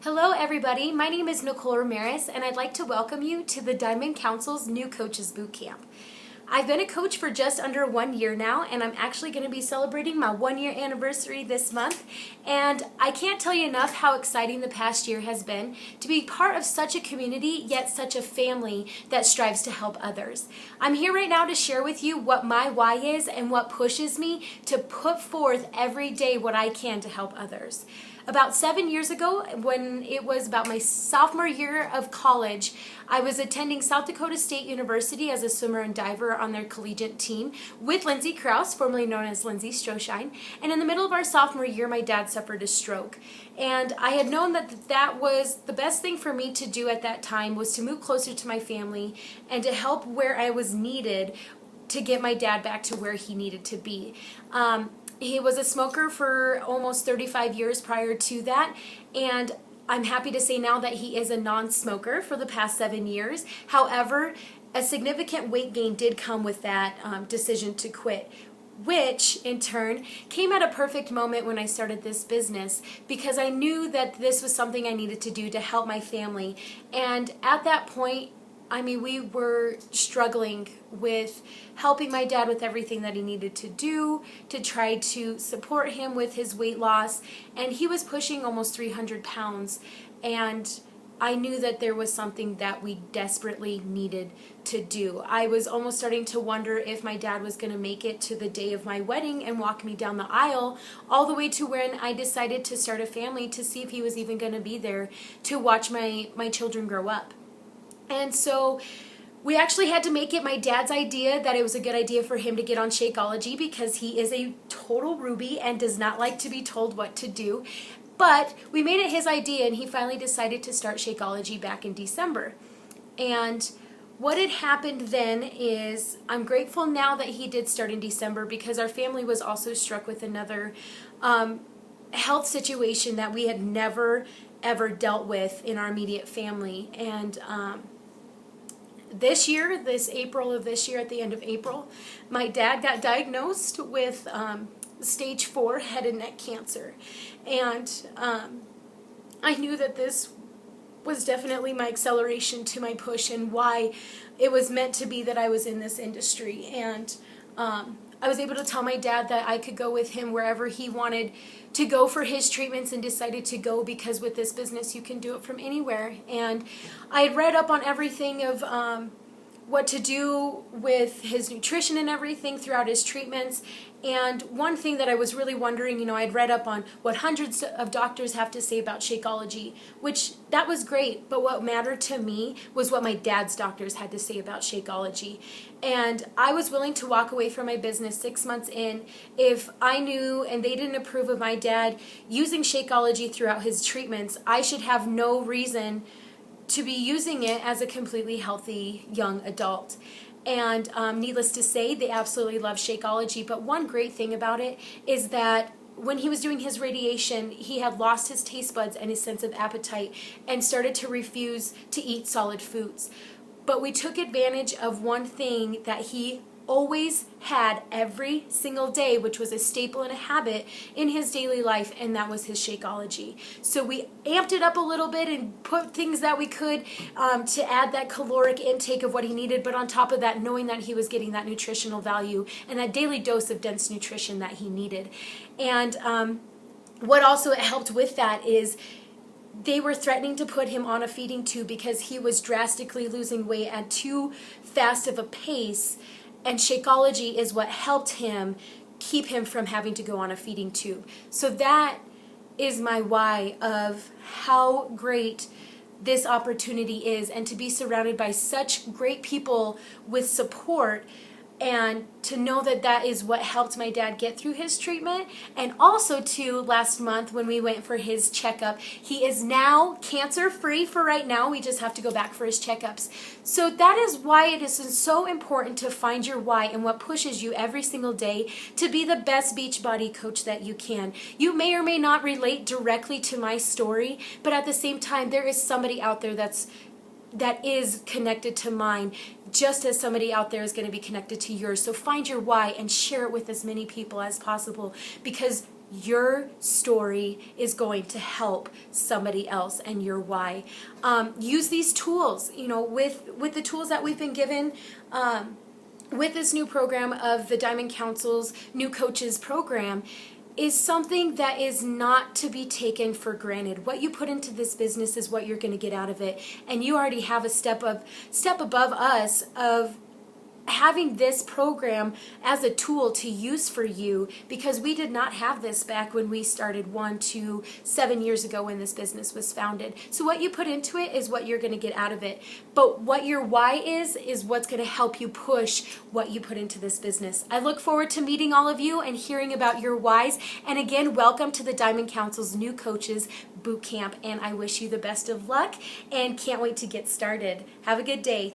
Hello everybody, my name is Nicole Ramirez and I'd like to welcome you to the Diamond Council's new Coaches Boot Camp. I've been a coach for just under 1 year now, and I'm actually going to be celebrating my 1-year anniversary this month, and I can't tell you enough how exciting the past year has been to be part of such a community, yet such a family that strives to help others. I'm here right now to share with you what my why is and what pushes me to put forth every day what I can to help others. About 7 years ago, when it was about my sophomore year of college, I was attending South Dakota State University as a swimmer and diver on their collegiate team with Lindsay Krause, formerly known as Lindsay Stroshine. And in the middle of our sophomore year, my dad suffered a stroke. And I had known that was the best thing for me to do at that time, was to move closer to my family and to help where I was needed to get my dad back to where he needed to be. He was a smoker for almost 35 years prior to that, and I'm happy to say now that he is a non-smoker for the past 7 years. However, a significant weight gain did come with that decision to quit, which in turn came at a perfect moment when I started this business, because I knew that this was something I needed to do to help my family. And at that point, we were struggling with helping my dad with everything that he needed to do to try to support him with his weight loss, and he was pushing almost 300 pounds, and I knew that there was something that we desperately needed to do. I was almost starting to wonder if my dad was going to make it to the day of my wedding and walk me down the aisle, all the way to when I decided to start a family, to see if he was even going to be there to watch my children grow up. And so we actually had to make it my dad's idea that it was a good idea for him to get on Shakeology, because he is a total Ruby and does not like to be told what to do. But we made it his idea, and he finally decided to start Shakeology back in December. And what had happened then is, I'm grateful now that he did start in December, because our family was also struck with another health situation that we had never ever dealt with in our immediate family. And this year, at the end of April, my dad got diagnosed with stage 4 head and neck cancer. And I knew that this was definitely my acceleration to my push, and why it was meant to be that I was in this industry. And I was able to tell my dad that I could go with him wherever he wanted to go for his treatments, and decided to go because with this business you can do it from anywhere. And I had read up on everything of what to do with his nutrition and everything throughout his treatments. And one thing that I was really wondering, I'd read up on what hundreds of doctors have to say about Shakeology, which that was great, but what mattered to me was what my dad's doctors had to say about Shakeology. And I was willing to walk away from my business 6 months in if I knew and they didn't approve of my dad using Shakeology throughout his treatments. I should have no reason to be using it as a completely healthy young adult. And needless to say, they absolutely love Shakeology. But one great thing about it is that when he was doing his radiation, he had lost his taste buds and his sense of appetite, and started to refuse to eat solid foods. But we took advantage of one thing that he always had every single day, which was a staple and a habit in his daily life, and that was his Shakeology. So we amped it up a little bit and put things that we could to add that caloric intake of what he needed, but on top of that, knowing that he was getting that nutritional value and that daily dose of dense nutrition that he needed. And what also helped with that is they were threatening to put him on a feeding tube because he was drastically losing weight at too fast of a pace. And Shakeology is what helped him keep him from having to go on a feeding tube. So that is my why of how great this opportunity is, and to be surrounded by such great people with support, and to know that that is what helped my dad get through his treatment. And also too, last month when we went for his checkup, he is now cancer free for right now. We just have to go back for his checkups. So that is why it is so important to find your why and what pushes you every single day to be the best Beachbody coach that you can. You may or may not relate directly to my story, but at the same time, there is somebody out there that is connected to mine, just as somebody out there is going to be connected to yours. So find your why and share it with as many people as possible, because your story is going to help somebody else and your why. Use these tools, with the tools that we've been given with this new program of the Diamond Council's New Coaches program, is something that is not to be taken for granted. What you put into this business is what you're going to get out of it. And you already have a step above us of having this program as a tool to use for you, because we did not have this back when we started 7 years ago when this business was founded. So what you put into it is what you're going to get out of it. But what your why is what's going to help you push what you put into this business. I look forward to meeting all of you and hearing about your whys. And again, welcome to the Diamond Council's New Coaches Boot Camp. And I wish you the best of luck and can't wait to get started. Have a good day.